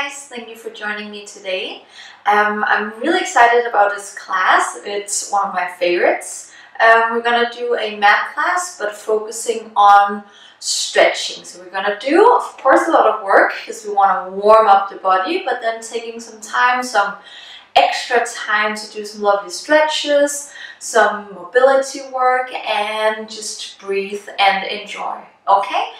guys, thank you for joining me today. I'm really excited about this class. It's one of my favorites. We're gonna do a mat class, but focusing on stretching. So we're gonna do, of course, a lot of work because we want to warm up the body, but then taking some time, some extra time to do some lovely stretches, some mobility work, and just breathe and enjoy. Okay,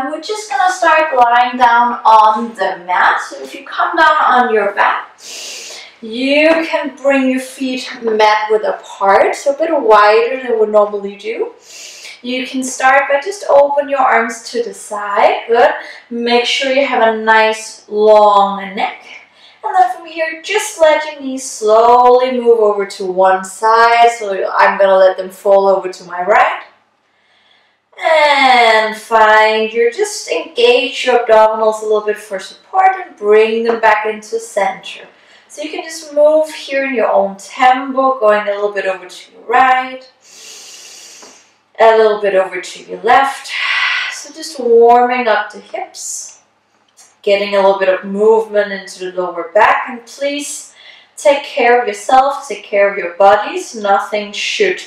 we're just gonna start lying down on the mat. So if you come down on your back, you can bring your feet mat width apart, so a bit wider than we normally do. You can start by just open your arms to the side. Good. Make sure you have a nice long neck. And then from here, just let your knees slowly move over to one side. So I'm going to let them fall over to my right. And just engage your abdominals a little bit for support and bring them back into center. So you can just move here in your own tempo, going a little bit over to your right, a little bit over to your left. So just warming up the hips, getting a little bit of movement into the lower back, and please take care of yourself, take care of your bodies. Nothing should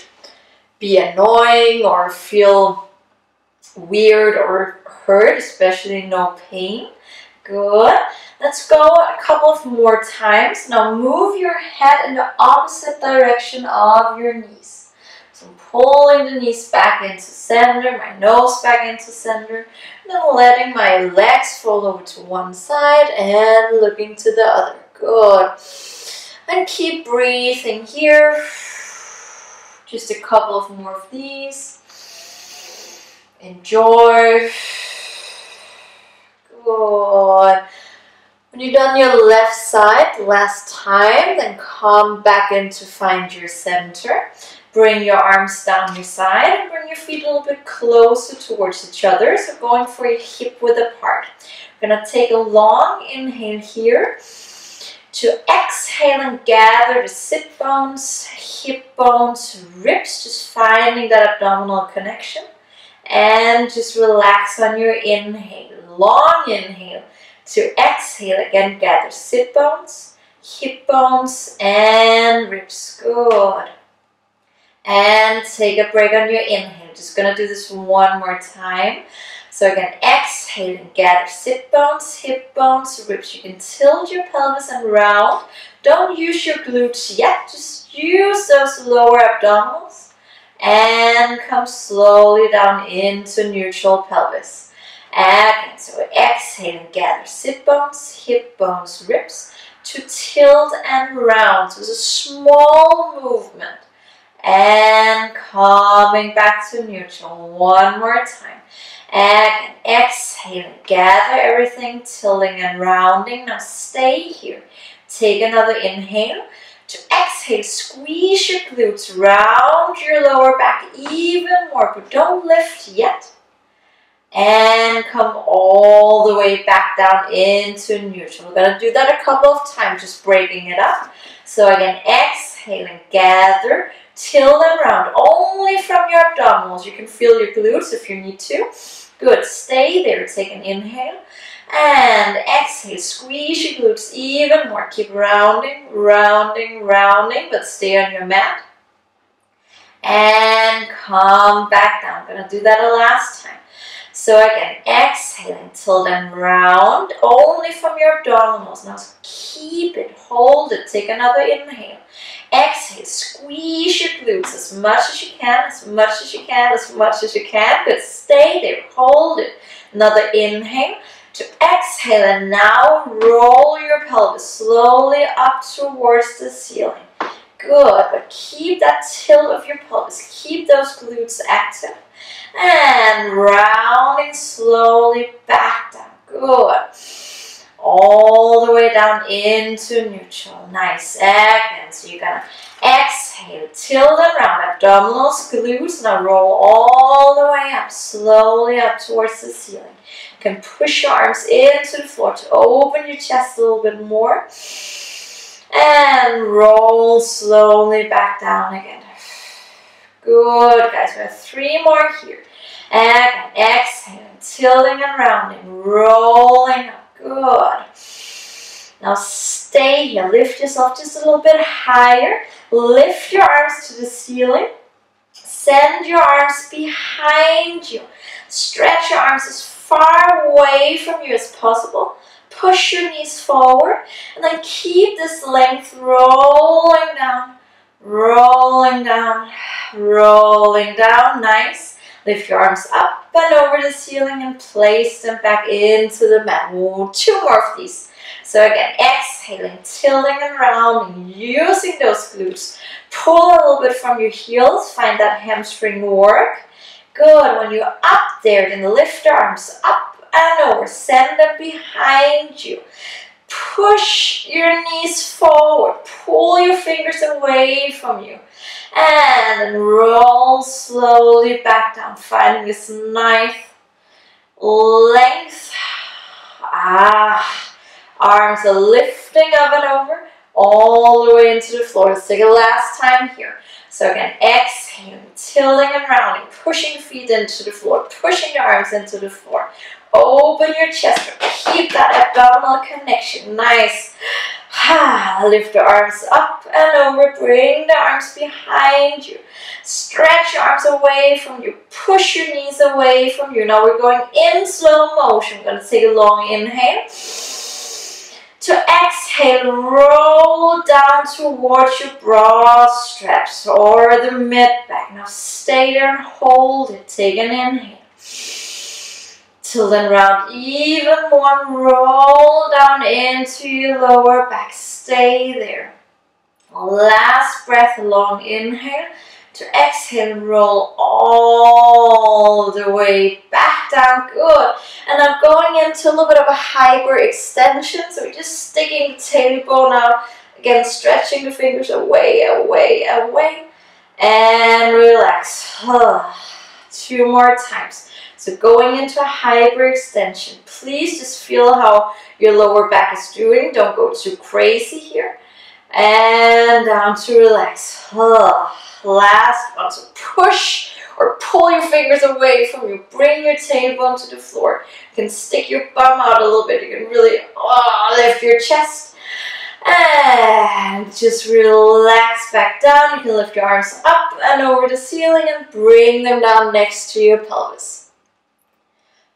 be annoying or feel weird or hurt, especially no pain. Good. Let's go a couple of more times. Now move your head in the opposite direction of your knees. So I'm pulling the knees back into center, my nose back into center, and then letting my legs fall over to one side and looking to the other. Good. And keep breathing here. Just a couple of more of these. Enjoy. Good. When you've done your left side the last time, then come back in to find your center. Bring your arms down your side and bring your feet a little bit closer towards each other. So going for your hip width apart. We're going to take a long inhale here. To exhale and gather the sit bones, hip bones, ribs, just finding that abdominal connection. And just relax on your inhale. Long inhale. To exhale, again, gather sit bones, hip bones, and ribs. Good. And take a break on your inhale. Just going to do this one more time. So again, exhale and gather sit bones, hip bones, ribs. You can tilt your pelvis and round. Don't use your glutes yet. Just use those lower abdominals. And come slowly down into neutral pelvis. Again, so exhale and gather sit bones, hip bones, ribs to tilt and round. So it's a small movement. And coming back to neutral. One more time. Again, exhale and gather everything, tilting and rounding. Now stay here. Take another inhale. To exhale, squeeze your glutes, round your lower back even more, but don't lift yet. And come all the way back down into neutral. We're going to do that a couple of times, just breaking it up. So again, exhale and gather, tilt and round, only from your abdominals. You can feel your glutes if you need to. Good, stay there, take an inhale. And exhale, squeeze your glutes even more. Keep rounding, rounding, rounding, but stay on your mat. And come back down. I'm going to do that a last time. So again, exhaling, tilt and round, only from your abdominals. Now keep it, hold it, take another inhale. Exhale, squeeze your glutes as much as you can, as much as you can, as much as you can. Good, stay there, hold it. Another inhale. To exhale, and now roll your pelvis slowly up towards the ceiling. Good, but keep that tilt of your pelvis. Keep those glutes active. And rounding slowly back down. Good. All the way down into neutral. Nice. Again, so you're going to exhale, tilt and round. Abdominals, glutes. Now roll all the way up, slowly up towards the ceiling. You can push your arms into the floor to open your chest a little bit more. And roll slowly back down again. Good, guys. We have 3 more here. And exhale, tilting and rounding, rolling up. Good. Now stay here. Lift yourself just a little bit higher. Lift your arms to the ceiling. Send your arms behind you. Stretch your arms as far away from you as possible. Push your knees forward. And then keep this length rolling down. Rolling down. Rolling down. Nice. Lift your arms up and over the ceiling and place them back into the mat. Ooh, 2 more of these. So again, exhaling, tilting and rounding, using those glutes. Pull a little bit from your heels, find that hamstring work. Good, when you're up there, then lift your arms up and over, send them behind you. Push your knees forward, pull your fingers away from you. And then roll slowly back down, finding this nice length. Arms are lifting up and over, all the way into the floor. Let's take it last time here. So again, exhaling, tilting and rounding, pushing feet into the floor, pushing the arms into the floor. Open your chest, keep that abdominal connection. Nice. Lift the arms up and over, bring the arms behind you. Stretch your arms away from you, push your knees away from you. Now we're going in slow motion. We're going to take a long inhale. To exhale, roll down towards your broad straps or the mid-back. Now stay there and hold it. Take an inhale. Tilt and round even more. Roll down into your lower back. Stay there. Last breath, long inhale. To exhale, roll all the way back down. Good. And I'm going into a little bit of a hyper extension. So we're just sticking the tailbone out. Again, stretching the fingers away, away, away. And relax. 2 more times. So going into a hyper extension. Please just feel how your lower back is doing. Don't go too crazy here. And down to relax. Last one. So push or pull your fingers away from you. Bring your tailbone to the floor. You can stick your bum out a little bit. You can really lift your chest. And just relax back down. You can lift your arms up and over the ceiling and bring them down next to your pelvis.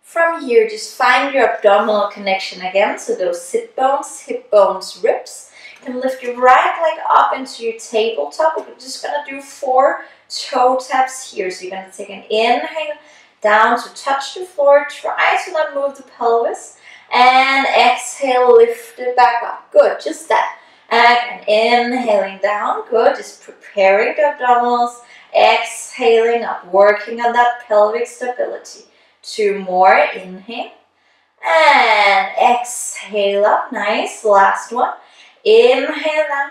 From here, just find your abdominal connection again. So those sit bones, hip bones, ribs. You can lift your right leg up into your tabletop. We're just going to do 4 toe taps here. So you're going to take an inhale down to touch the floor. Try to not move the pelvis. And exhale, lift it back up. Good, just that. And inhaling down. Good, just preparing the abdominals. Exhaling up, working on that pelvic stability. 2 more, inhale. And exhale up, nice. Last one. Inhale down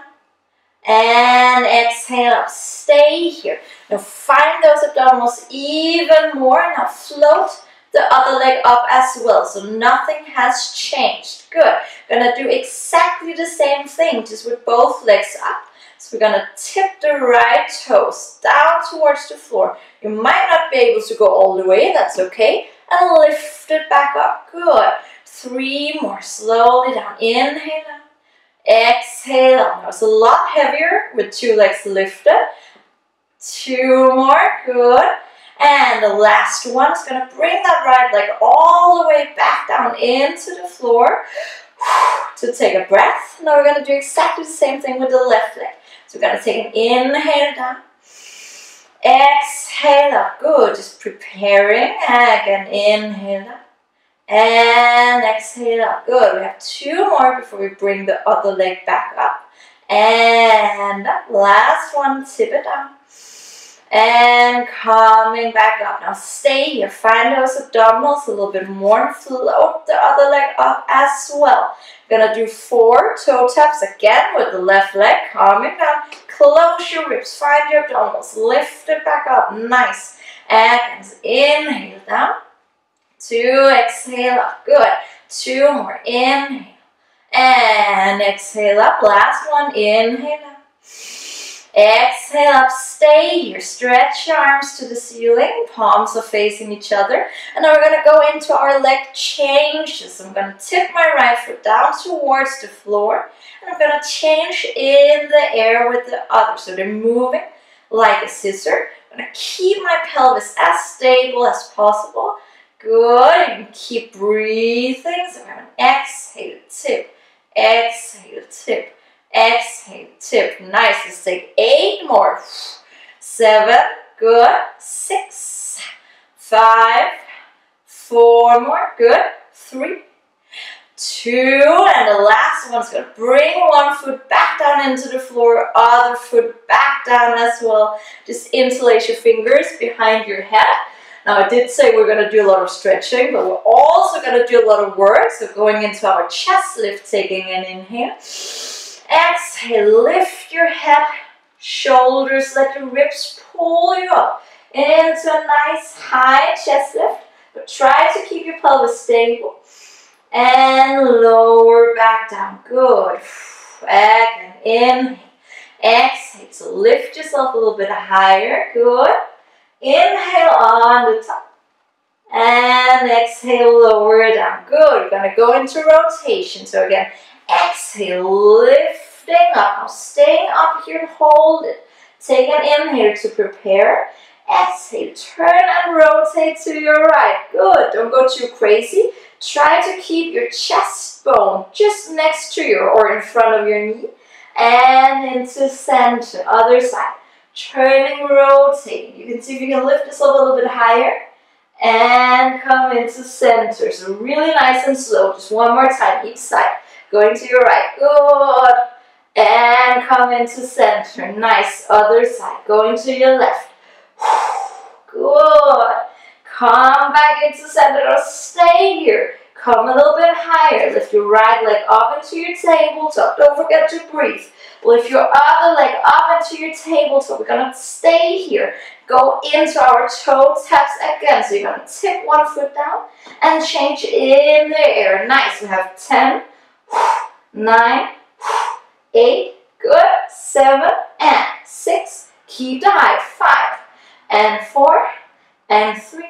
and exhale up. Stay here. Now find those abdominals even more. Now float the other leg up as well. So nothing has changed. Good. Gonna do exactly the same thing, just with both legs up. So we're gonna tip the right toes down towards the floor. You might not be able to go all the way. That's okay. And lift it back up. Good. 3 more. Slowly down. Inhale down. Exhale up. Now it's a lot heavier with 2 legs lifted. 2 more. Good. And the last one is going to bring that right leg all the way back down into the floor to take a breath. Now we're going to do exactly the same thing with the left leg. So we're going to take an inhale down. Exhale up. Good. Just preparing. Again, inhale down. And exhale up. Good. We have 2 more before we bring the other leg back up. And up. Last one. Tip it down. And coming back up. Now stay here. Find those abdominals a little bit more. Float the other leg up as well. Gonna do 4 toe taps again with the left leg. Coming down. Close your ribs. Find your abdominals. Lift it back up. Nice. And inhale down. 2, exhale up. Good. 2 more. Inhale. And exhale up. Last one. Inhale up. Exhale up, stay here. Stretch your arms to the ceiling. Palms are facing each other. And now we're going to go into our leg changes. I'm going to tip my right foot down towards the floor. And I'm going to change in the air with the other. So they're moving like a scissor. I'm going to keep my pelvis as stable as possible. Good. And keep breathing. So I'm going to exhale, tip. Exhale, tip. Exhale, tip. Nice. Let's take 8 more. 7. Good. 6. 5. 4 more. Good. 3. 2. And the last one's going to bring one foot back down into the floor. Other foot back down as well. Just interlace your fingers behind your head. Now I did say we're going to do a lot of stretching, but we're also going to do a lot of work. So going into our chest lift, taking an inhale. Exhale, lift your head, shoulders, let your ribs pull you up into a nice high chest lift. But try to keep your pelvis stable. And lower back down. Good. Again, inhale. Exhale. So lift yourself a little bit higher. Good. Inhale on the top. And exhale, lower down. Good. We're going to go into rotation. So again, exhale, lifting up. Now staying up here, hold it. Take an inhale to prepare. Exhale, turn and rotate to your right. Good. Don't go too crazy. Try to keep your chest bone just next to your or in front of your knee. And into center. Other side. Turning, rotating. You can see if you can lift this up a little bit higher. And come into center. So really nice and slow. Just one more time each side. Going to your right. Good. And come into center. Nice. Other side. Going to your left. Good. Come back into center. Now stay here. Come a little bit higher. Lift your right leg up into your tabletop. Don't forget to breathe. Lift your other leg up into your tabletop. We're going to stay here. Go into our toe taps again. So you're going to tip one foot down and change in the air. Nice. We have 10, 9, 8, good, 7, and 6. Keep the height. 5, and 4, and 3,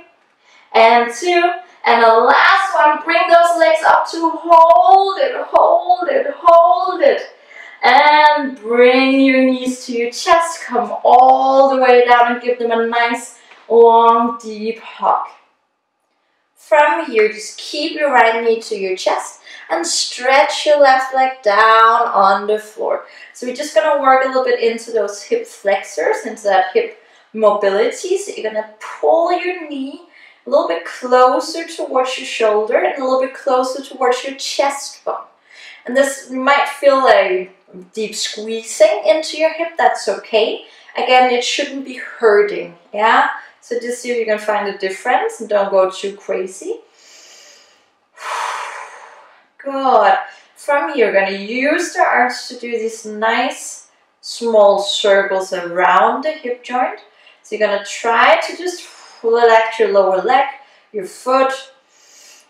and 2, and the last one. Bring those legs up to hold it, hold it, hold it. And bring your knees to your chest. Come all the way down and give them a nice, long, deep hug. From here, just keep your right knee to your chest and stretch your left leg down on the floor. So we're just going to work a little bit into those hip flexors, into that hip mobility. So you're going to pull your knee a little bit closer towards your shoulder and a little bit closer towards your chest bone. And this might feel like deep squeezing into your hip. That's okay. Again, it shouldn't be hurting. Yeah. So just see if you can find a difference and don't go too crazy. Good. From here, you're going to use the arms to do these nice small circles around the hip joint. So you're going to try to just relax your lower leg, your foot,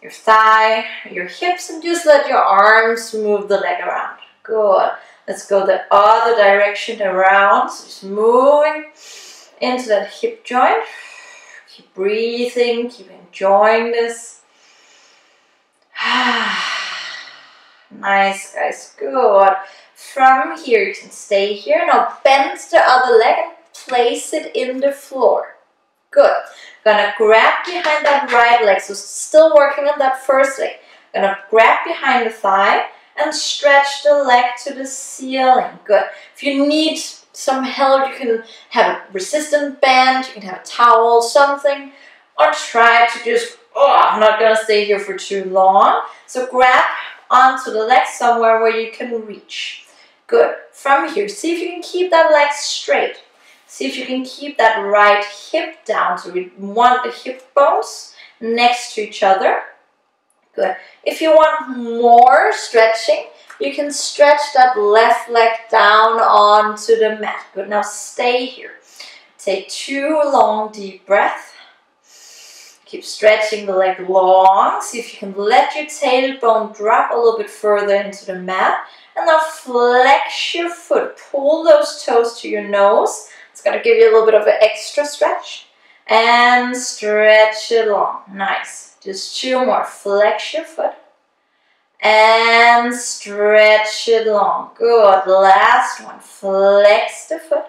your thigh, your hips, and just let your arms move the leg around. Good. Let's go the other direction around. So just moving into that hip joint. Keep breathing, keep enjoying this. Nice, guys. Good. From here, you can stay here. Now bend the other leg and place it in the floor. Good. Gonna grab behind that right leg. So still working on that first leg. Gonna grab behind the thigh and stretch the leg to the ceiling. Good. If you need some help, you can have a resistant band, you can have a towel, something, or try to just, I'm not gonna stay here for too long. So grab onto the leg somewhere where you can reach. Good. From here, see if you can keep that leg straight. See if you can keep that right hip down. So we want the hip bones next to each other. Good. If you want more stretching, you can stretch that left leg down onto the mat. Good. Now stay here. Take 2 long deep breaths. Keep stretching the leg long. See if you can let your tailbone drop a little bit further into the mat. And now flex your foot. Pull those toes to your nose. It's going to give you a little bit of an extra stretch. And stretch it long. Nice. Just 2 more. Flex your foot. And stretch it long. Good. Last one. Flex the foot.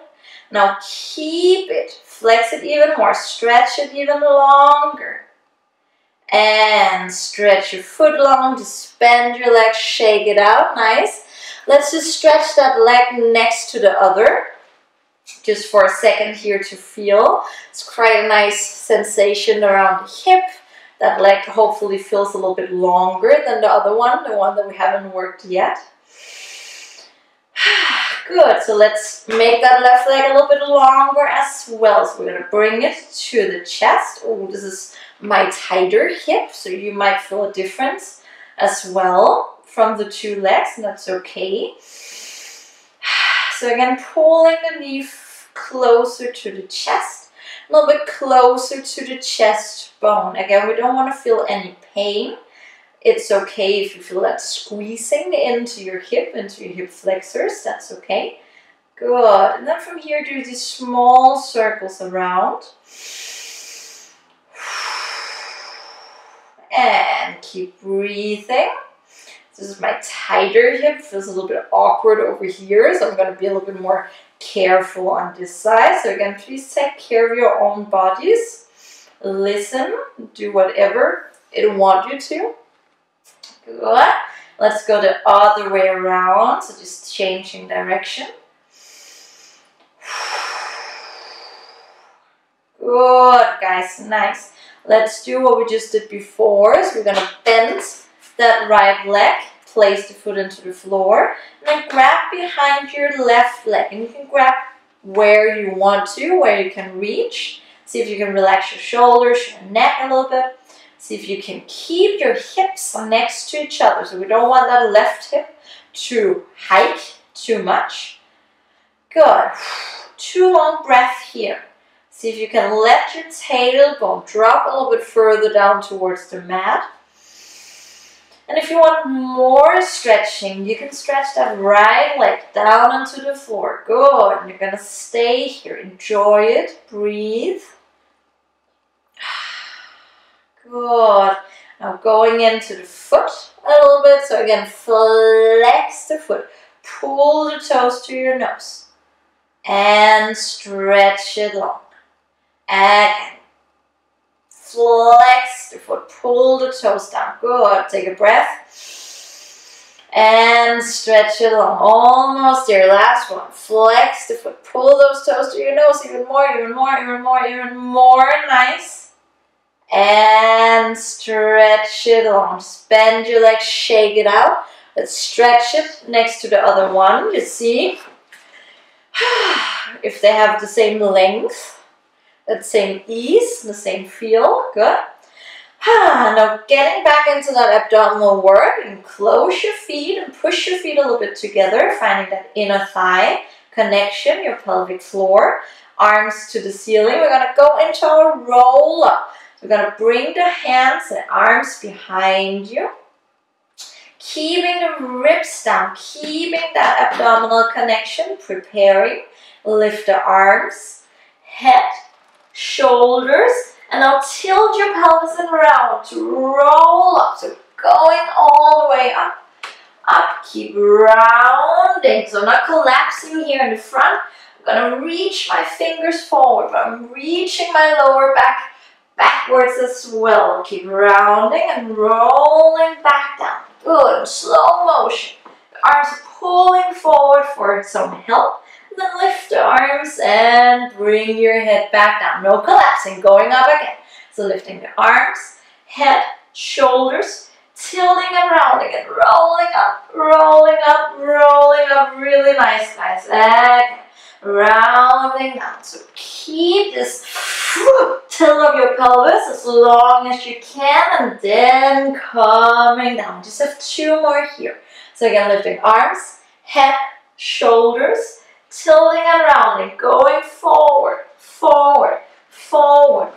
Now keep it. Flex it even more. Stretch it even longer. And stretch your foot long. Just bend your leg. Shake it out. Nice. Let's just stretch that leg next to the other. Just for a second here to feel. It's quite a nice sensation around the hip. That leg hopefully feels a little bit longer than the other one, the one that we haven't worked yet. Good, so let's make that left leg a little bit longer as well. So we're going to bring it to the chest. Oh, this is my tighter hip, so you might feel a difference as well from the 2 legs, and that's okay. So again, pulling the knee closer to the chest, a little bit closer to the chest bone. Again, we don't want to feel any pain. It's okay if you feel that squeezing into your hip flexors. That's okay. Good. And then from here, do these small circles around. And keep breathing. This is my tighter hip. Feels a little bit awkward over here, so I'm going to be a little bit more careful on this side. So again, please take care of your own bodies. Listen, do whatever it wants you to. Good. Let's go the other way around. So just changing direction. Good, guys. Nice. Let's do what we just did before. So we're going to bend that right leg. Place the foot into the floor. And then grab behind your left leg. And you can grab where you want to, where you can reach. See if you can relax your shoulders, your neck a little bit. See if you can keep your hips next to each other. So we don't want that left hip to hike too much. Good. 2 long breaths here. See if you can let your tailbone drop a little bit further down towards the mat. And if you want more stretching, you can stretch that right leg down onto the floor. Good. And you're going to stay here. Enjoy it. Breathe. Good. Now going into the foot a little bit. So again, flex the foot. Pull the toes to your nose. And stretch it long. Again. Flex the foot. Pull the toes down. Good. Take a breath. And stretch it long. Almost there. Last one. Flex the foot. Pull those toes to your nose. Even more, even more, even more, even more. Nice. And stretch it long. Just bend your legs, shake it out. Let's stretch it next to the other one. You see if they have the same length, the same ease, the same feel. Good. Now getting back into that abdominal work, and close your feet and push your feet a little bit together, finding that inner thigh connection, your pelvic floor, arms to the ceiling. We're going to go into our roll up. We're going to bring the hands and arms behind you. Keeping the ribs down, keeping that abdominal connection, preparing. Lift the arms, head, shoulders, and now tilt your pelvis around to roll up. So going all the way up, up, keep rounding. So I'm not collapsing here in the front. I'm going to reach my fingers forward, but I'm reaching my lower back backwards as well. Keep rounding and rolling back down. Good. Slow motion. The arms are pulling forward for some help. And then lift the arms and bring your head back down. No collapsing. Going up again. So lifting the arms, head, shoulders, tilting and rounding and rolling up, rolling up, rolling up. Really nice, guys. Again. Rounding down. So keep this tilt of your pelvis as long as you can, and then coming down. Just have 2 more here. So again, lifting arms, head, shoulders, tilting and rounding, going forward, forward, forward.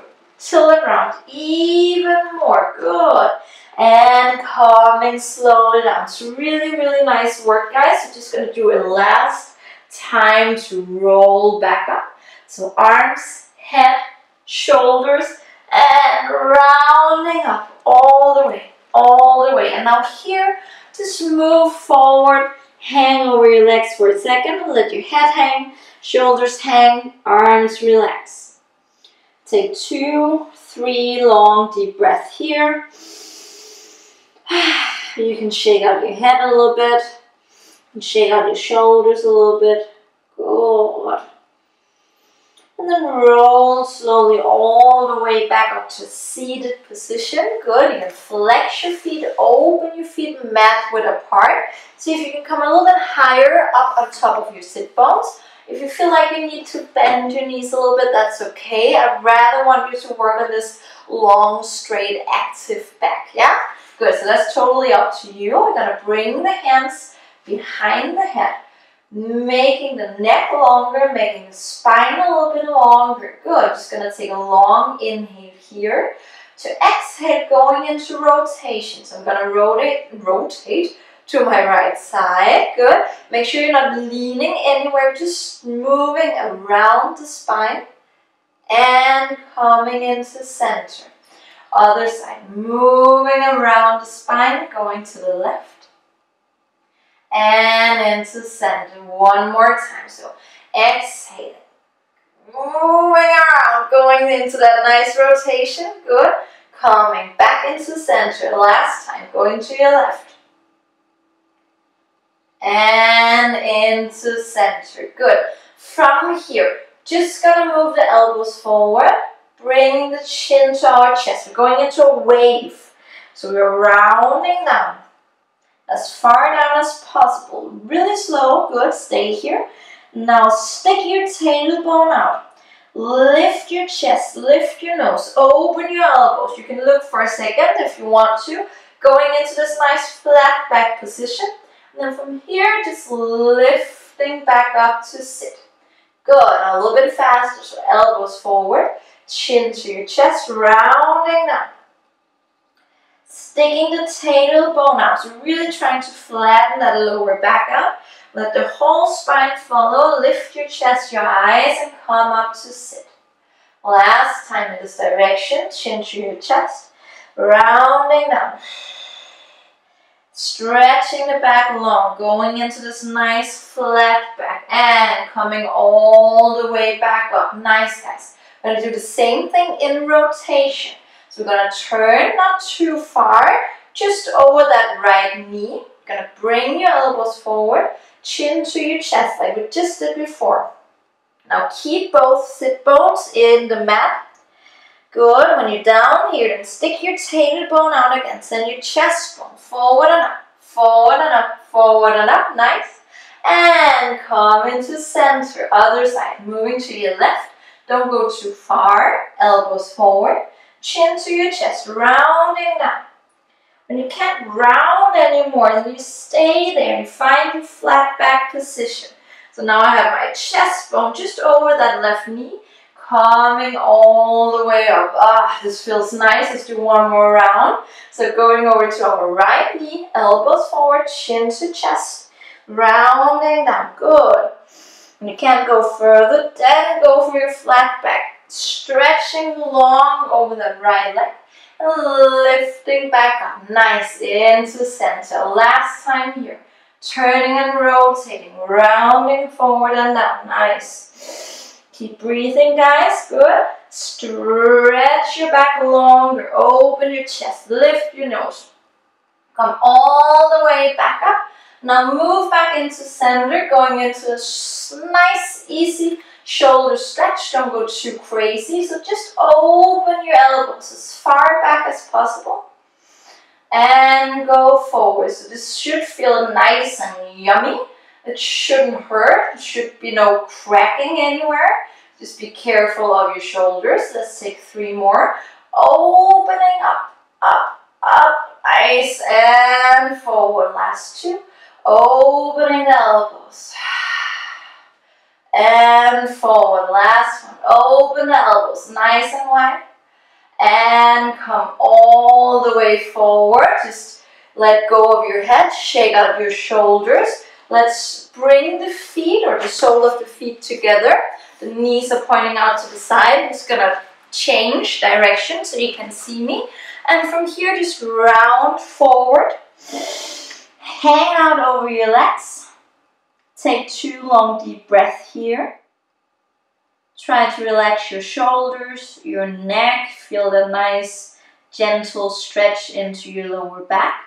tilt around even more. Good. And coming slowly down. It's really, really nice work, guys. We're just going to do it last time to roll back up. So arms, head, shoulders, and rounding up all the way, all the way. And now here, just move forward, hang over your legs for a second, let your head hang, shoulders hang, arms relax. Take 2, 3 long deep breaths here. You can shake out your head a little bit, and shake out your shoulders a little bit. Good. And then roll slowly all the way back up to seated position. Good. You can flex your feet, open your feet mat width apart. See if you can come a little bit higher up on top of your sit bones. If you feel like you need to bend your knees a little bit, that's okay. I'd rather want you to work on this long, straight, active back. Yeah? Good. So that's totally up to you. We're going to bring the hands behind the head, making the neck longer, making the spine a little bit longer. Good. Just going to take a long inhale here. To exhale, going into rotation. So I'm going to rotate to my right side. Good. Make sure you're not leaning anywhere, just moving around the spine and coming into center. Other side, moving around the spine, going to the left and into center. One more time. So exhale, moving around, going into that nice rotation. Good. Coming back into center. Last time, going to your left and into center. Good. From here, just gonna move the elbows forward. Bring the chin to our chest. We're going into a wave. So we're rounding down as far down as possible. Really slow. Good. Stay here. Now stick your tailbone out. Lift your chest. Lift your nose. Open your elbows. You can look for a second if you want to. Going into this nice flat back position. And then from here, just lifting back up to sit. Good. Now a little bit faster. So elbows forward. Chin to your chest, rounding down. Sticking the tailbone out. So really trying to flatten that lower back out. Let the whole spine follow. Lift your chest, your eyes, and come up to sit. Last time in this direction. Chin to your chest, rounding down. Stretching the back long, going into this nice flat back and coming all the way back up. Nice, guys. We're going to do the same thing in rotation. So we're going to turn not too far, just over that right knee. You're going to bring your elbows forward, chin to your chest like we just did before. Now keep both sit bones in the mat. Good. When you're down here, then stick your tailbone out again. Send your chest bone forward and up, forward and up, forward and up. Nice. And come into center. Other side. Moving to your left. Don't go too far. Elbows forward. Chin to your chest. Rounding down. When you can't round anymore, then you stay there and find your flat back position. So now I have my chest bone just over that left knee. Coming all the way up. Ah, this feels nice. Let's do one more round. So going over to our right knee. Elbows forward. Chin to chest. Rounding down. Good. When you can't go further, then go for your flat back. Stretching long over the right leg. And lifting back up. Nice. Into center. Last time here. Turning and rotating. Rounding forward and down. Nice. Keep breathing, guys. Good. Stretch your back longer. Open your chest. Lift your nose. Come all the way back up. Now move back into center, going into a nice, easy shoulder stretch. Don't go too crazy. So just open your elbows as far back as possible. And go forward. So this should feel nice and yummy. It shouldn't hurt. There should be no cracking anywhere. Just be careful of your shoulders. Let's take 3 more. Opening up, up, up. Nice. And forward. Last 2. Opening the elbows. And forward. Last one. Open the elbows. Nice and wide. And come all the way forward. Just let go of your head, shake out your shoulders. Let's bring the feet or the sole of the feet together. The knees are pointing out to the side. I'm just gonna change direction so you can see me. And from here, just round forward. Hang out over your legs. Take 2 long deep breaths here. Try to relax your shoulders, your neck. Feel the nice gentle stretch into your lower back.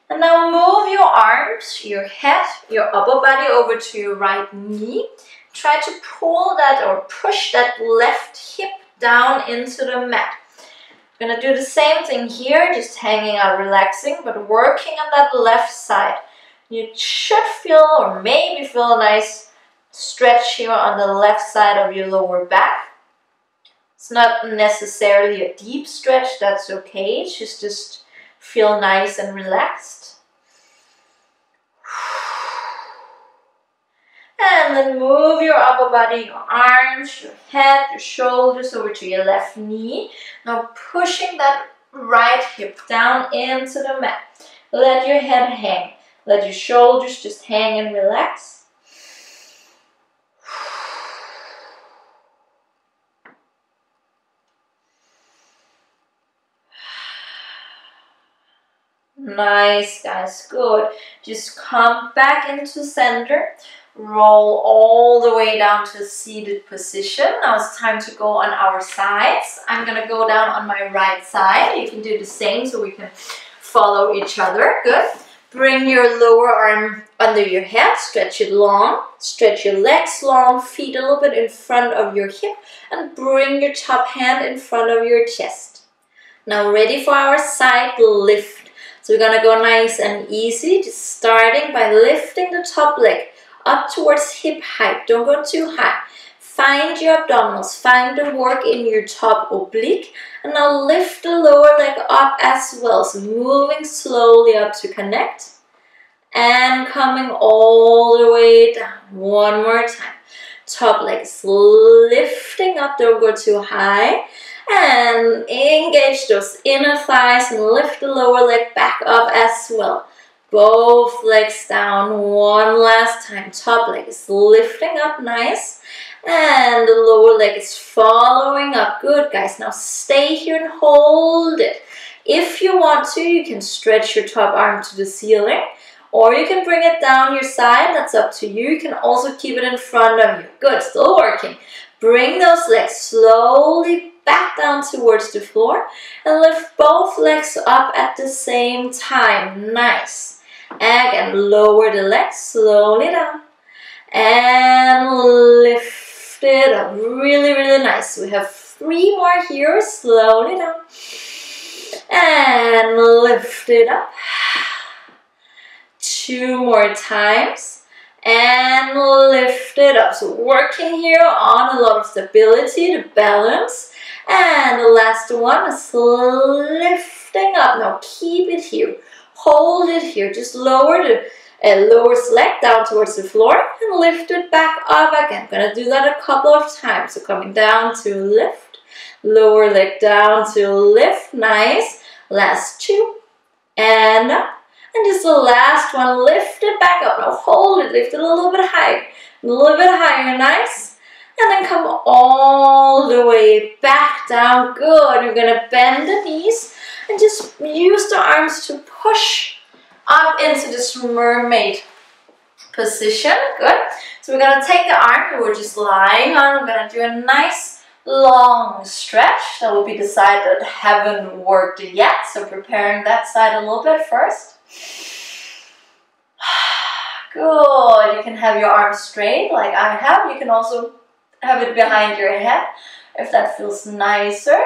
And now move your arms, your head, your upper body over to your right knee. Try to pull that or push that left hip down into the mat. I'm gonna do the same thing here, just hanging out, relaxing, but working on that left side. You should feel or maybe feel a nice stretch here on the left side of your lower back. It's not necessarily a deep stretch, that's okay. It's just feel nice and relaxed. And then move your upper body, your arms, your head, your shoulders over to your left knee. Now pushing that right hip down into the mat. Let your head hang. Let your shoulders just hang and relax. Nice, guys, good. Just come back into center. Roll all the way down to a seated position. Now it's time to go on our sides. I'm gonna go down on my right side. You can do the same so we can follow each other. Good. Bring your lower arm under your head. Stretch it long. Stretch your legs long. Feet a little bit in front of your hip. And bring your top hand in front of your chest. Now ready for our side lift. So we're gonna go nice and easy. Just starting by lifting the top leg up towards hip height. Don't go too high. Find your abdominals. Find the work in your top oblique. And now lift the lower leg up as well. So moving slowly up to connect. And coming all the way down. One more time. Top leg is lifting up. Don't go too high. And engage those inner thighs and lift the lower leg back up as well. Both legs down one last time. Top leg is lifting up, nice. And the lower leg is following up. Good, guys. Now stay here and hold it. If you want to, you can stretch your top arm to the ceiling. Or you can bring it down your side. That's up to you. You can also keep it in front of you. Good, still working. Bring those legs slowly back down towards the floor. And lift both legs up at the same time. Nice. Again, lower the legs slowly down and lift it up. Really, really nice. We have 3 more here. Slowly down and lift it up. 2 more times and lift it up. So working here on a lot of stability, the balance. And the last one is lifting up. Now keep it here. Hold it here. Just lower the lowest leg down towards the floor and lift it back up again. I'm going to do that a couple of times. So coming down to lift. Lower leg down to lift. Nice. Last 2. And up. And just the last one. Lift it back up. Now hold it. Lift it a little bit higher. A little bit higher. Nice. And then come all the way back down. Good. You're going to bend the knees. And just use the arms to push up into this mermaid position. Good. So we're going to take the arm that we're just lying on. We're going to do a nice long stretch. That will be the side that haven't worked yet. So preparing that side a little bit first. Good. You can have your arms straight like I have. You can also have it behind your head if that feels nicer.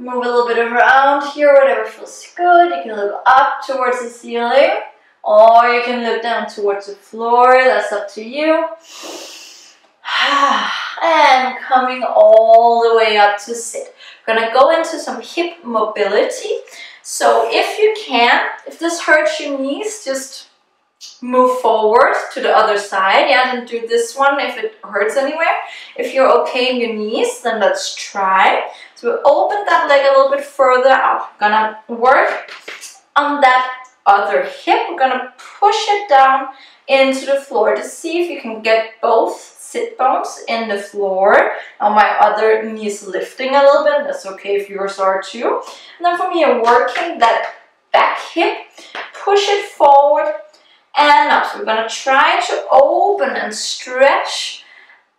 Move a little bit around here, whatever feels good. You can look up towards the ceiling or you can look down towards the floor. That's up to you. And coming all the way up to sit. We're going to go into some hip mobility. So if you can, if this hurts your knees, just Move forward to the other side. Yeah, and do this one if it hurts anywhere. If you're okay in your knees, then let's try. So we open that leg a little bit further out. We're gonna work on that other hip. We're gonna push it down into the floor to see if you can get both sit bones in the floor. Now my other knee is lifting a little bit. That's okay if yours are too. And then from here, working that back hip, push it forward and up. So we're gonna try to open and stretch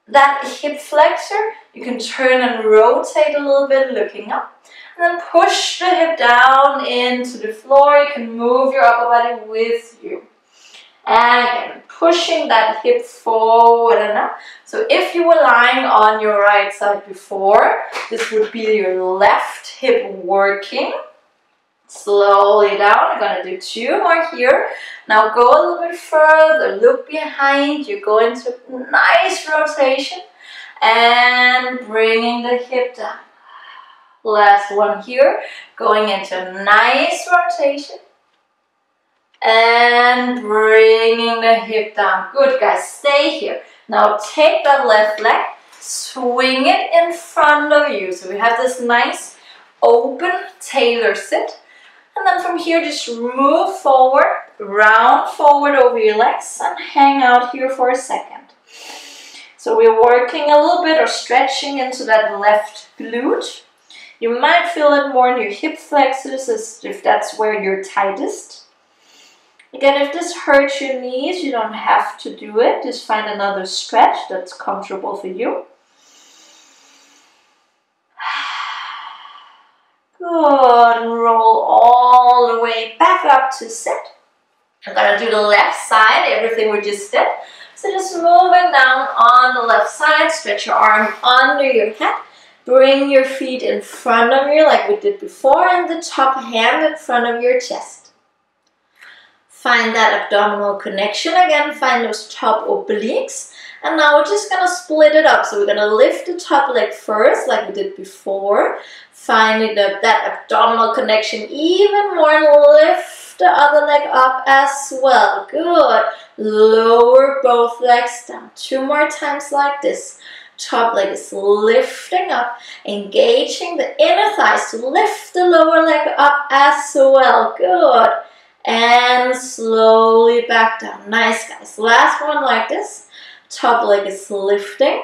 that hip flexor. You can turn and rotate a little bit, looking up. And then push the hip down into the floor. You can move your upper body with you. And again, pushing that hip forward and up. So if you were lying on your right side before, this would be your left hip working. Slowly down. I'm gonna do 2 more here. Now go a little bit further, look behind you, go into a nice rotation and bringing the hip down. Last one here, going into a nice rotation and bringing the hip down. Good guys, stay here. Now take that left leg, swing it in front of you. So we have this nice open tailor sit. And then from here, just move forward, round forward over your legs and hang out here for a second. So we're working a little bit or stretching into that left glute. You might feel it more in your hip flexors as if that's where you're tightest. Again, if this hurts your knees, you don't have to do it. Just find another stretch that's comfortable for you. Good, and roll all the way back up to sit. I'm gonna do the left side, everything we just did. So just moving down on the left side, stretch your arm under your head. Bring your feet in front of you like we did before and the top hand in front of your chest. Find that abdominal connection again, find those top obliques. And now we're just gonna split it up. So we're gonna lift the top leg first like we did before. Finding that abdominal connection even more and lift the other leg up as well. Good. Lower both legs down. 2 more times like this. Top leg is lifting up, engaging the inner thighs to lift the lower leg up as well. Good. And slowly back down. Nice guys. Last one like this. Top leg is lifting.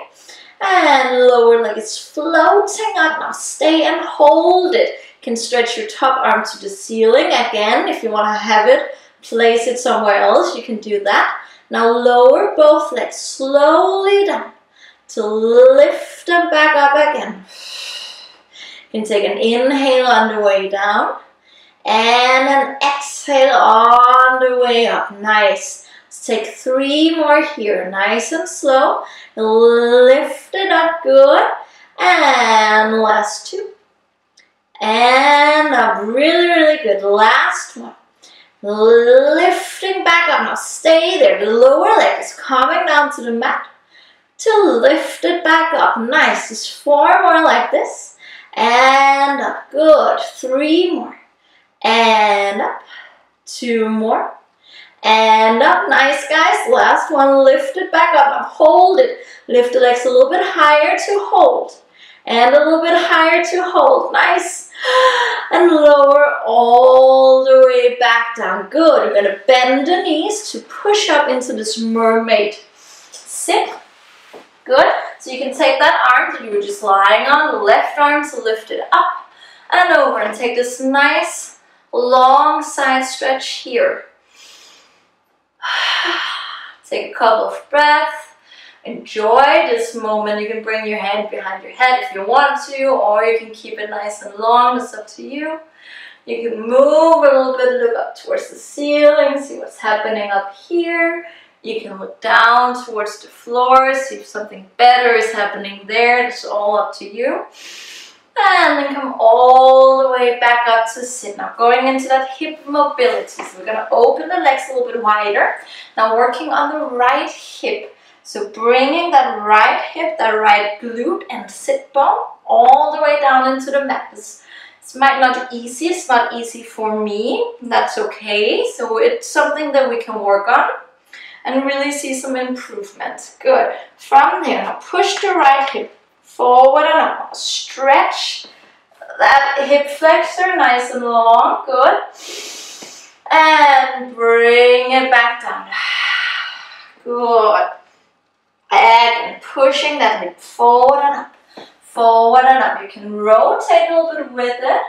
And lower leg is floating up. Now stay and hold it. You can stretch your top arm to the ceiling. Again, if you want to have it, place it somewhere else. You can do that. Now lower both legs slowly down to lift them back up again. You can take an inhale on the way down and an exhale on the way up. Nice. Let's take 3 more here. Nice and slow. Lift it up. Good. And last 2. And up. Really, really good. Last one. Lifting back up. Now stay there. The lower leg is coming down to the mat to lift it back up. Nice. Just 4 more like this. And up. Good. 3 more. And up. 2 more. And up. Nice guys. Last one. Lift it back up. Now hold it. Lift the legs a little bit higher to hold. And a little bit higher to hold. Nice. And lower all the way back down. Good. You're going to bend the knees to push up into this mermaid sit. Good. So you can take that arm that you were just lying on, the left arm, to lift it up and over. And take this nice long side stretch here. Take a couple of breaths. Enjoy this moment. You can bring your hand behind your head if you want to, or you can keep it nice and long. It's up to you. You can move a little bit, look up towards the ceiling, see what's happening up here. You can look down towards the floor, see if something better is happening there. It's all up to you. And then come all the way back up to sit. Now going into that hip mobility. So we're going to open the legs a little bit wider. Now working on the right hip. So bringing that right hip, that right glute and sit bone all the way down into the mat. This It might not be easy, it's not easy for me, that's okay. So it's something that we can work on and really see some improvement. Good. From there, now push the right hip forward and up. Stretch that hip flexor nice and long. Good. And bring it back down. Good. And pushing that hip forward and up. Forward and up. You can rotate a little bit with it.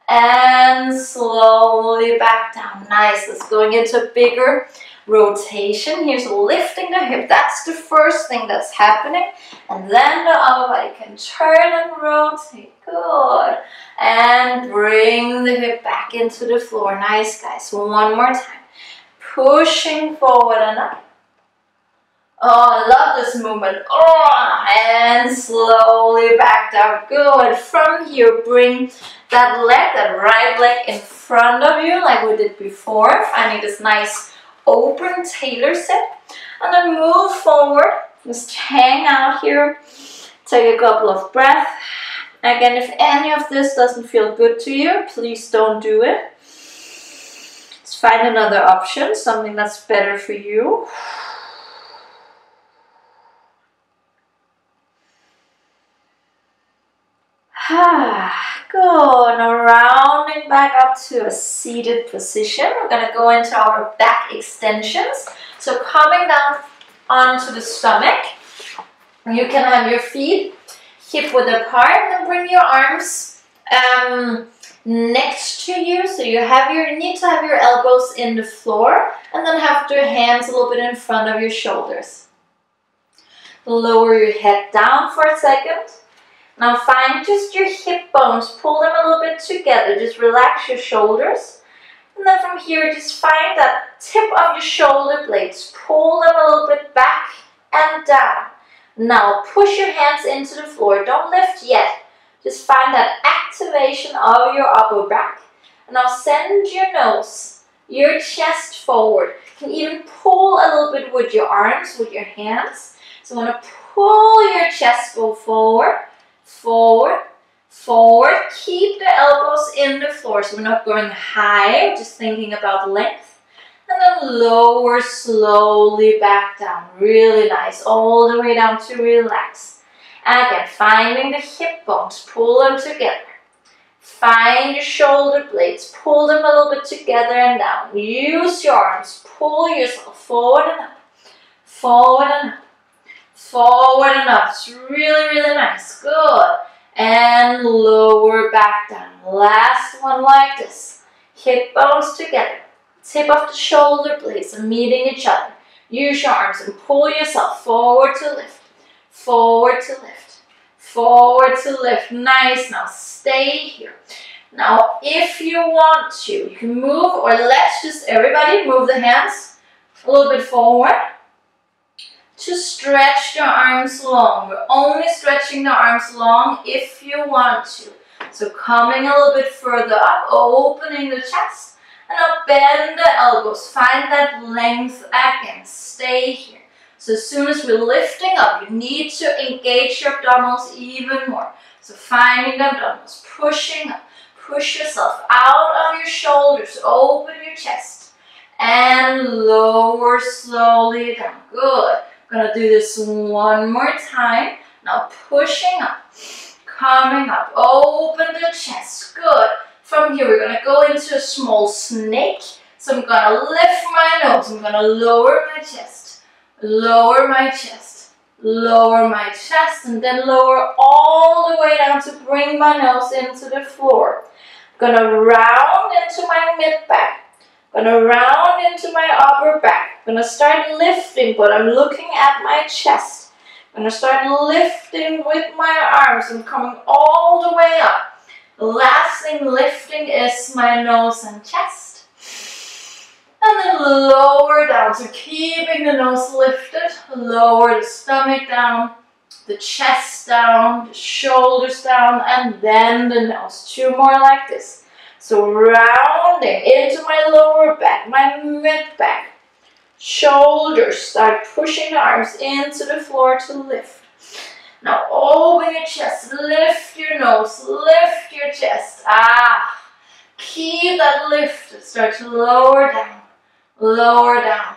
And slowly back down. Nice. Let's going into a bigger rotation. Here's lifting the hip. That's the first thing that's happening. And then the other body can turn and rotate. Good. And bring the hip back into the floor. Nice, guys. One more time. Pushing forward and up. Oh, I love this movement. Oh, and slowly back down. Good. From here, bring that leg, that right leg in front of you like we did before. Finding this nice open tailor sit. And then move forward. Just hang out here. Take a couple of breaths. Again, if any of this doesn't feel good to you, please don't do it. Let's find another option, something that's better for you. Good. Now rounding back up to a seated position. We're going to go into our back extensions. So coming down onto the stomach. You can have your feet hip width apart and bring your arms next to you. So you need to have your elbows in the floor and then have your hands a little bit in front of your shoulders. Lower your head down for a second. Now find just your hip bones, pull them a little bit together, just relax your shoulders. And then from here, just find that tip of your shoulder blades, pull them a little bit back and down. Now push your hands into the floor, don't lift yet. Just find that activation of your upper back. And now send your nose, your chest forward. You can even pull a little bit with your arms, with your hands. So I'm going to pull your chest, go forward. Forward, forward, keep the elbows in the floor, so we're not going high, we're just thinking about length. And then lower slowly back down, really nice, all the way down to relax. Again, finding the hip bones, pull them together. Find your shoulder blades, pull them a little bit together and down. Use your arms, pull yourself forward and up, forward and up. Forward and up. It's really, really nice. Good. And lower back down. Last one like this. Hip bones together. Tip of the shoulder blades are meeting each other. Use your arms and pull yourself forward to lift. Forward to lift. Forward to lift. Nice. Now stay here. Now if you want to, you can move, or let's just everybody move the hands a little bit forward. To stretch the arms long. We're only stretching the arms long if you want to. So coming a little bit further up, opening the chest, and now bend the elbows. Find that length again. Stay here. So as soon as we're lifting up, you need to engage your abdominals even more. So finding the abdominals, pushing up. Push yourself out of your shoulders, open your chest, and lower slowly down. Good. Gonna do this one more time. Now pushing up, coming up, open the chest. Good. From here, we're gonna go into a small snake. So I'm gonna lift my nose. I'm gonna lower my chest, lower my chest, lower my chest, and then lower all the way down to bring my nose into the floor. I'm gonna round into my mid back. Gonna round into my upper back. Gonna start lifting, but I'm looking at my chest. Gonna start lifting with my arms. I'm coming all the way up. The last thing lifting is my nose and chest. And then lower down. So keeping the nose lifted. Lower the stomach down, the chest down, the shoulders down, and then the nose. Two more like this. So rounding into my lower back, my mid back, shoulders, start pushing the arms into the floor to lift. Now open your chest, lift your nose, lift your chest. Keep that lift. Start to lower down, lower down,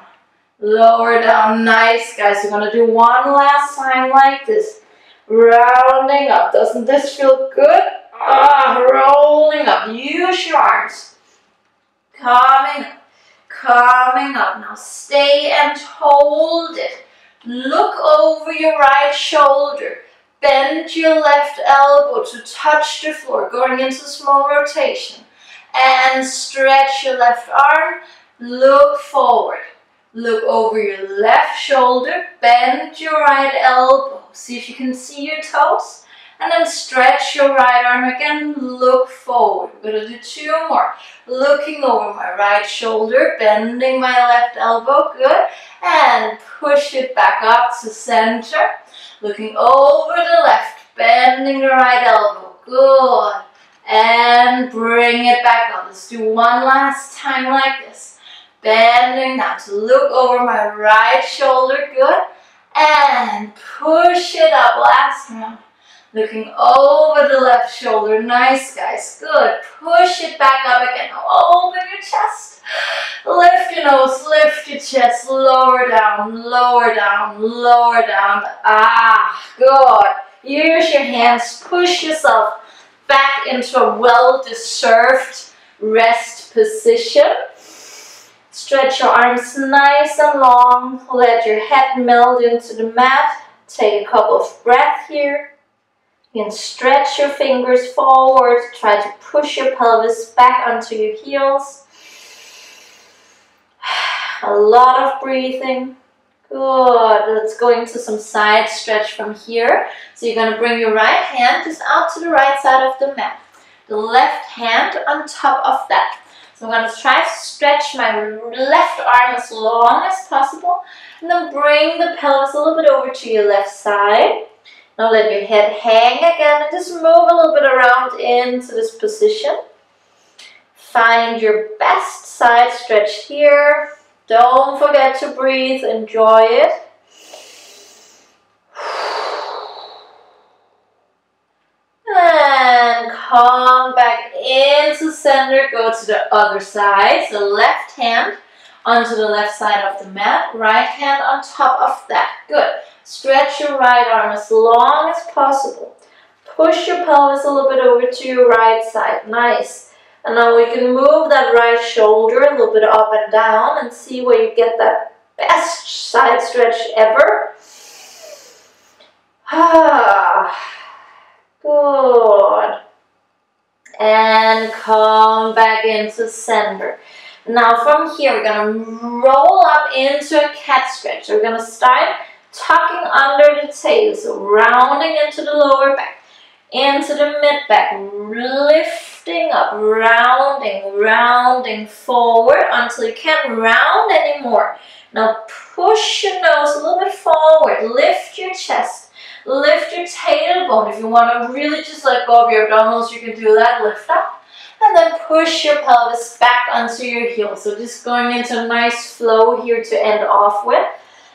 lower down. Nice, guys. We're gonna do one last time like this. Rounding up. Doesn't this feel good? Rolling up. Use your arms. Coming up. Coming up. Now stay and hold it. Look over your right shoulder. Bend your left elbow to touch the floor. Going into small rotation. And stretch your left arm. Look forward. Look over your left shoulder. Bend your right elbow. See if you can see your toes. And then stretch your right arm again. Look forward. We're going to do two more. Looking over my right shoulder. Bending my left elbow. Good. And push it back up to center. Looking over the left. Bending the right elbow. Good. And bring it back up. Let's do one last time like this. Bending down to look over my right shoulder. Good. And push it up. Last round. Looking over the left shoulder. Nice, guys. Good. Push it back up again. Open your chest. Lift your nose. Lift your chest. Lower down. Lower down. Lower down. Good. Use your hands. Push yourself back into a well-deserved rest position. Stretch your arms nice and long. Let your head melt into the mat. Take a couple of breaths here. You can stretch your fingers forward. Try to push your pelvis back onto your heels. A lot of breathing. Good. Let's go into some side stretch from here. So you're going to bring your right hand just out to the right side of the mat. The left hand on top of that. So I'm going to try to stretch my left arm as long as possible. And then bring the pelvis a little bit over to your left side. Now let your head hang again and just move a little bit around into this position. Find your best side stretch here. Don't forget to breathe. Enjoy it. And come back into center. Go to the other side. So left hand onto the left side of the mat. Right hand on top of that. Good. Stretch your right arm as long as possible. Push your pelvis a little bit over to your right side. Nice. And now we can move that right shoulder a little bit up and down and see where you get that best side stretch ever. Good. And come back into center. Now from here, we're going to roll up into a cat stretch. So we're going to start tucking under the tail, so rounding into the lower back, into the mid back, lifting up, rounding forward until you can't round anymore. Now push your nose a little bit forward, lift your chest, lift your tailbone. If you want to really just let go of your abdominals, you can do that, lift up. And then push your pelvis back onto your heels. So just going into a nice flow here to end off with.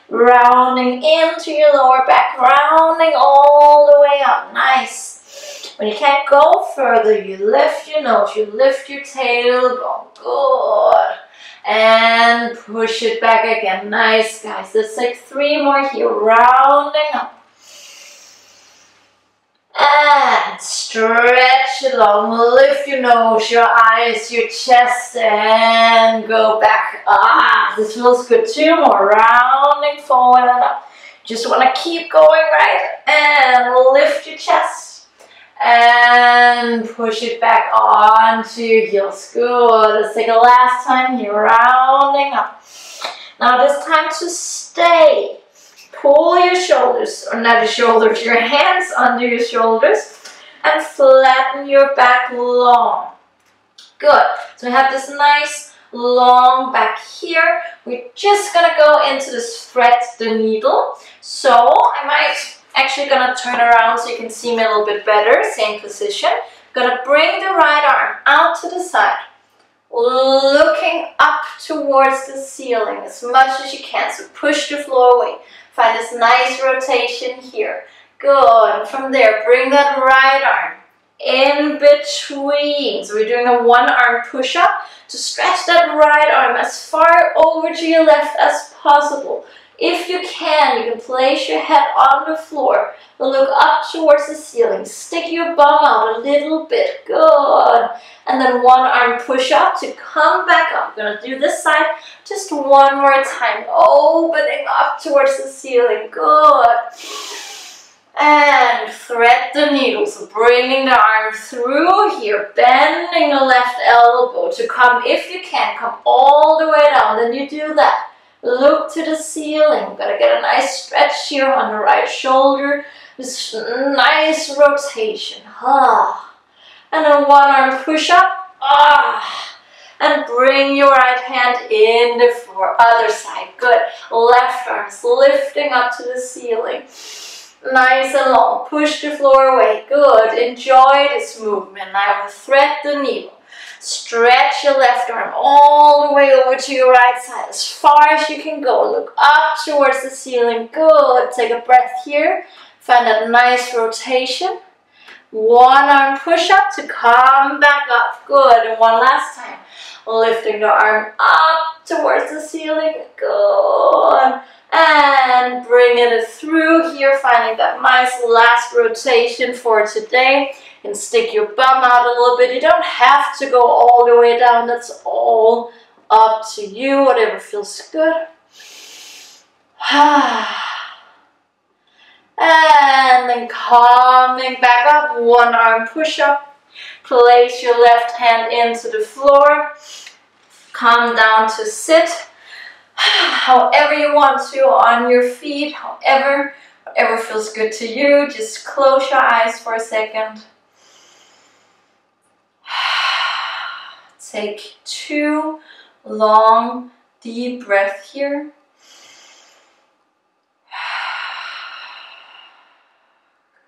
Rounding into your lower back, rounding all the way up. Nice. When you can't go further, you lift your nose, you lift your tailbone. Good. And push it back again. Nice, guys. Let's take 3 more here. Rounding up. And stretch it long. Lift your nose, your eyes, your chest, and go back. This feels good. 2 more. Rounding forward and up. Just want to keep going, right? And lift your chest. And push it back onto your heels. Good. Let's take a last time here. Rounding up. Now this time to stay. Pull your shoulders, or not your shoulders, your hands under your shoulders and flatten your back long. Good. So we have this nice long back here. We're just going to go into this thread the needle. So I might actually going to turn around so you can see me a little bit better. Same position. Going to bring the right arm out to the side. Looking up towards the ceiling as much as you can. So push the floor away. Find this nice rotation here. Good. From there, bring that right arm in between. So we're doing a one arm push-up to stretch that right arm as far over to your left as possible. If you can place your head on the floor, look up towards the ceiling, stick your bum out a little bit, good. And then one arm push up to come back up. We're gonna do this side just one more time, opening up towards the ceiling, good. And thread the needle, so bringing the arm through here, bending the left elbow to come, if you can, come all the way down, then you do that. Look to the ceiling. We're gonna get a nice stretch here on the right shoulder. This nice rotation. And then one arm push up. And bring your right hand in the floor. Other side. Good. Left arm's lifting up to the ceiling. Nice and long. Push the floor away. Good. Enjoy this movement. Now thread the needle. Stretch your left arm all the way over to your right side as far as you can go. Look up towards the ceiling. Good. Take a breath here. Find that nice rotation. One arm push up to come back up. Good. And one last time. Lifting the arm up towards the ceiling. Good. And bringing it through here. Finding that nice last rotation for today. And stick your bum out a little bit. You don't have to go all the way down. That's all up to you. Whatever feels good. And then coming back up. One arm push up. Place your left hand into the floor. Come down to sit. However you want to on your feet. Whatever feels good to you. Just close your eyes for a second. Take 2 long, deep breaths here.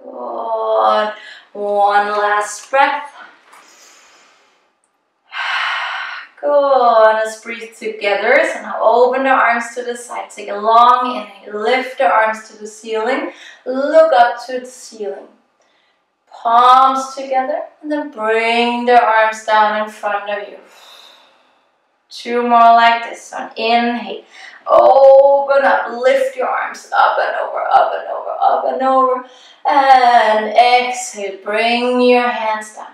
Good. One last breath. Good. Let's breathe together. So now open the arms to the side. Take a long inhale. Lift the arms to the ceiling. Look up to the ceiling. Palms together, and then bring the arms down in front of you. 2 more like this. On inhale, open up, lift your arms up and over, up and over, up and over. And exhale, bring your hands down.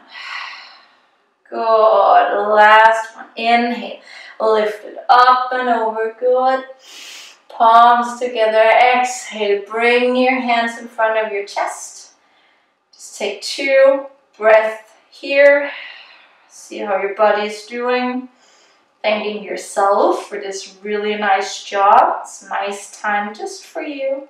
Good. Last one. Inhale, lift it up and over. Good. Palms together. Exhale, bring your hands in front of your chest. Take 2 breaths here. See how your body is doing. Thanking yourself for this really nice job. It's a nice time just for you.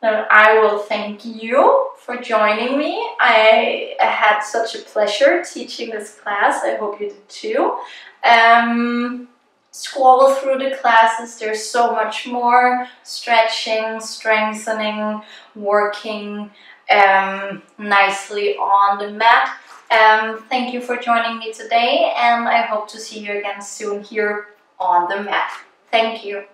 Then I will thank you for joining me. I had such a pleasure teaching this class. I hope you did too. Scroll through the classes. There's so much more. Stretching, strengthening, working nicely on the mat. Thank you for joining me today, and I hope to see you again soon here on the mat. Thank you.